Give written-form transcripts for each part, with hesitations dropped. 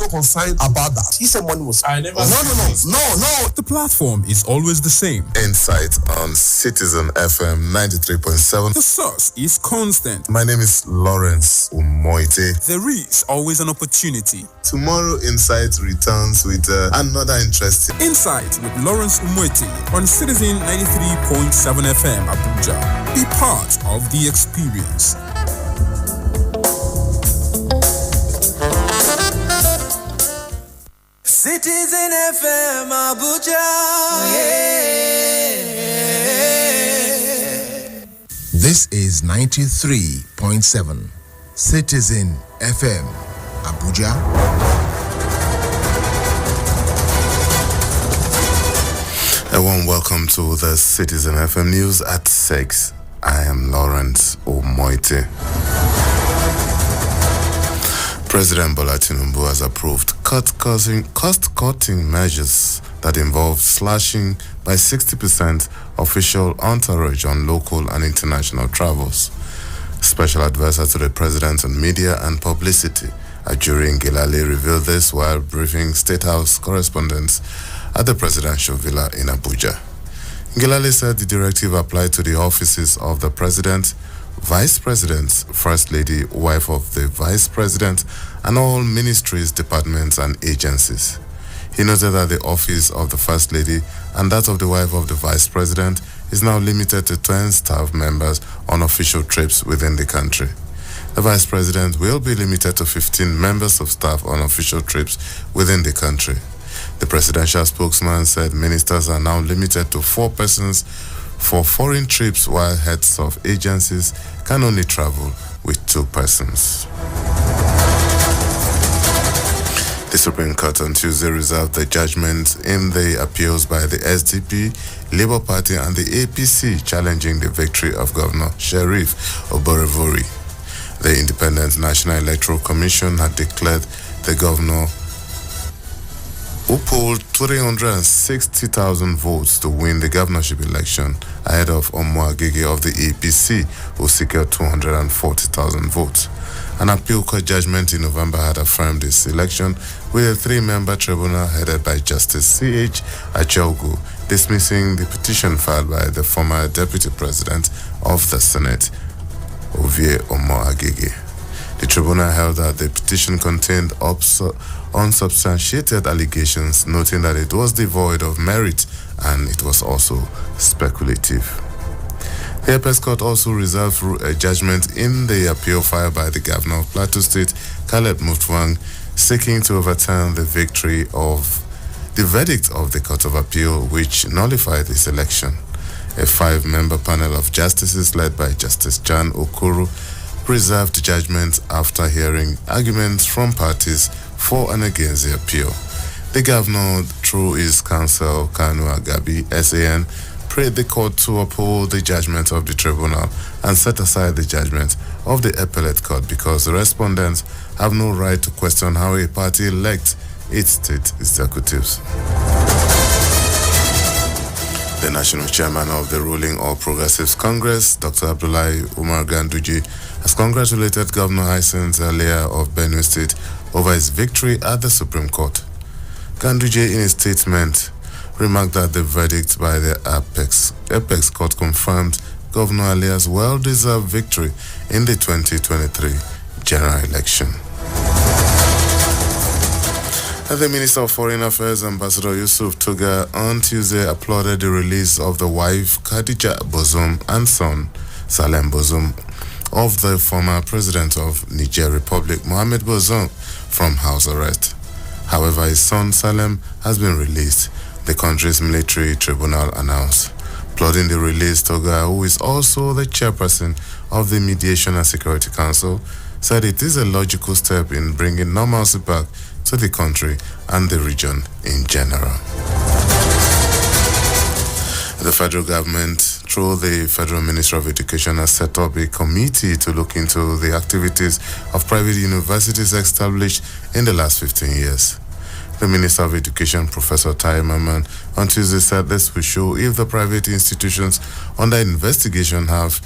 so concerned about that. He said money was... I never... No. The platform is always the same. Insight on Citizen FM 93.7. The source is constant. My name is Lawrence Umoite. There is always an opportunity. Tomorrow, Insight returns with another interesting... Insight with Lawrence Umoite on Citizen 93.7 FM Abuja. Be part of the experience. Citizen FM Abuja. This is 93.7 Citizen FM Abuja. A warm welcome to the Citizen FM News at 6. I am Lawrence Umoite. President Bola Tinubu has approved cost-cutting measures that involve slashing by 60% official entourage on local and international travels. Special advisor to the president on media and publicity, Ajuri Ngilale, revealed this while briefing State House correspondents at the presidential villa in Abuja. Ngilale said the directive applied to the offices of the president, Vice President, First Lady, wife of the Vice President, and all ministries, departments, and agencies. He noted that the office of the First Lady and that of the wife of the Vice President is now limited to 10 staff members on official trips within the country. The Vice President will be limited to 15 members of staff on official trips within the country. The presidential spokesman said ministers are now limited to 4 persons for foreign trips, while heads of agencies can only travel with 2 persons. The Supreme Court on Tuesday reserved the judgment in the appeals by the SDP, Labour Party, and the APC challenging the victory of Governor Sheriff Oborevori. The Independent National Electoral Commission had declared the governor, who polled 360,000 votes to win the governorship election, ahead of Omo Agege of the APC, who secured 240,000 votes. An appeal court judgment in November had affirmed this election, with a 3-member tribunal headed by Justice C.H. Achogu dismissing the petition filed by the former Deputy President of the Senate, Ovie Omo Agege. The tribunal held that the petition contained unsubstantiated allegations, noting that it was devoid of merit and it was also speculative. The Apex Court also reserved a judgment in the appeal filed by the Governor of Plateau State, Caleb Mutfwang, seeking to overturn the verdict of the Court of Appeal, which nullified this election. A 5-member panel of justices led by Justice Jan Okoro reserved judgment after hearing arguments from parties for and against the appeal. The governor, through his counsel, Kanu Agabi, SAN, prayed the court to uphold the judgment of the tribunal and set aside the judgment of the appellate court because the respondents have no right to question how a party elects its state executives. The national chairman of the ruling All Progressives Congress, Dr. Abdullahi Umar Ganduje, has congratulated Governor Hyacinth Alia of Benue State over his victory at the Supreme Court. Ganduje, in a statement, remarked that the verdict by the Apex Court confirmed Governor Alia's well-deserved victory in the 2023 general election. The Minister of Foreign Affairs, Ambassador Yusuf Tuga, on Tuesday applauded the release of the wife Khadija Bozum and son Salem Bozum of the former president of Niger Republic, Mohamed Bozum, from house arrest. However, his son Salem has been released, the country's military tribunal announced. Applauding the release, Toga, who is also the chairperson of the Mediation and Security Council, said it is a logical step in bringing normalcy back to the country and the region in general. The federal government, through the Federal Ministry of Education, has set up a committee to look into the activities of private universities established in the last 15 years. The Minister of Education, Professor Tai Maman, on Tuesday said this will show if the private institutions under investigation have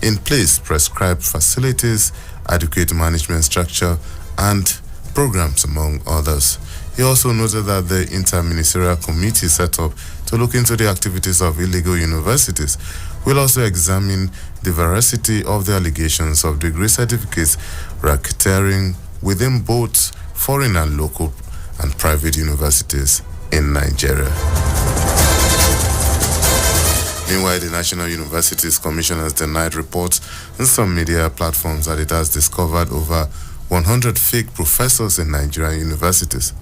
in place prescribed facilities, adequate management structure, and programs, among others. He also noted that the interministerial committee set up to look into the activities of illegal universities will also examine the veracity of the allegations of degree certificates racketeering within both foreign and local and private universities in Nigeria. Meanwhile, the National Universities Commission has denied reports on some media platforms that it has discovered over 100 fake professors in Nigerian universities.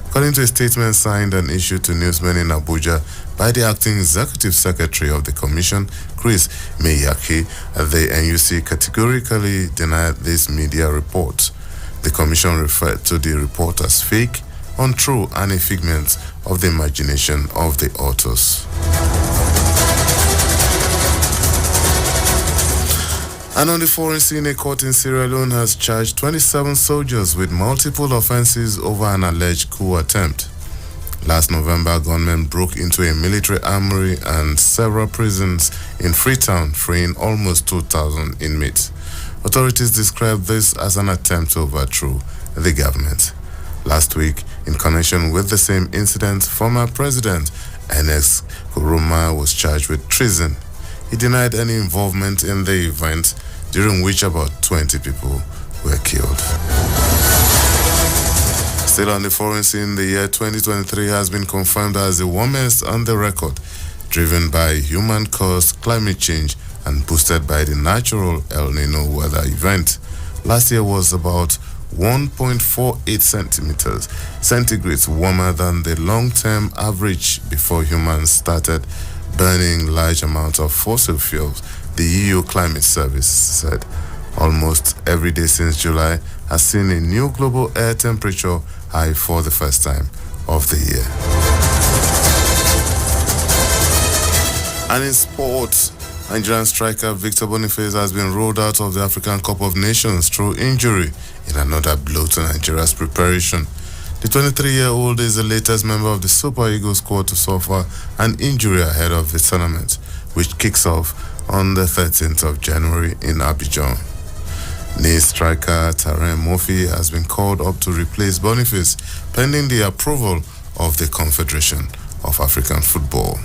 According to a statement signed and issued to newsmen in Abuja by the acting executive secretary of the commission, Chris Meyake, the NUC categorically denied these media reports. The commission referred to the report as fake, untrue, and a figment of the imagination of the authors. And on the foreign scene, a court in Sierra Leone has charged 27 soldiers with multiple offenses over an alleged coup attempt. Last November, gunmen broke into a military armory and several prisons in Freetown, freeing almost 2,000 inmates. Authorities described this as an attempt to overthrow the government. Last week, in connection with the same incident, former President Ernest Koroma was charged with treason. He denied any involvement in the event, during which about 20 people were killed. Still on the foreign scene, the year 2023 has been confirmed as the warmest on the record, driven by human-caused climate change and boosted by the natural El Nino weather event. Last year was about 1.48 centimeters centigrade warmer than the long-term average before humans started burning large amounts of fossil fuels, the EU Climate Service said. Almost every day since July has seen a new global air temperature high for the first time of the year. And in sports, Nigerian striker Victor Boniface has been ruled out of the African Cup of Nations through injury in another blow to Nigeria's preparation. The 23-year-old is the latest member of the Super Eagles squad to suffer an injury ahead of the tournament, which kicks off on the 13th of January in Abuja. Nice striker Taren Murphy has been called up to replace Boniface, pending the approval of the Confederation of African Football.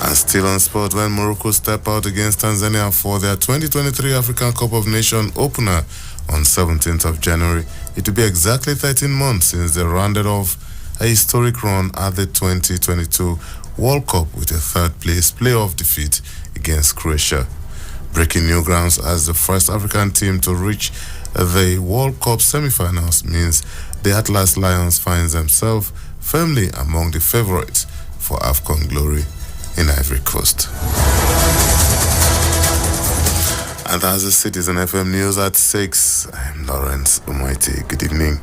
And still on sport, when Morocco step out against Tanzania for their 2023 African Cup of Nations opener on 17th of January, it will be exactly 13 months since they rounded off a historic run at the 2022 World Cup with a third-place playoff defeat against Croatia, breaking new grounds as the first African team to reach the World Cup semi-finals means the Atlas Lions finds themselves firmly among the favorites for AFCON glory in Ivory Coast. And that's the Citizen FM News at 6. I'm Lawrence Umoiti. Good evening.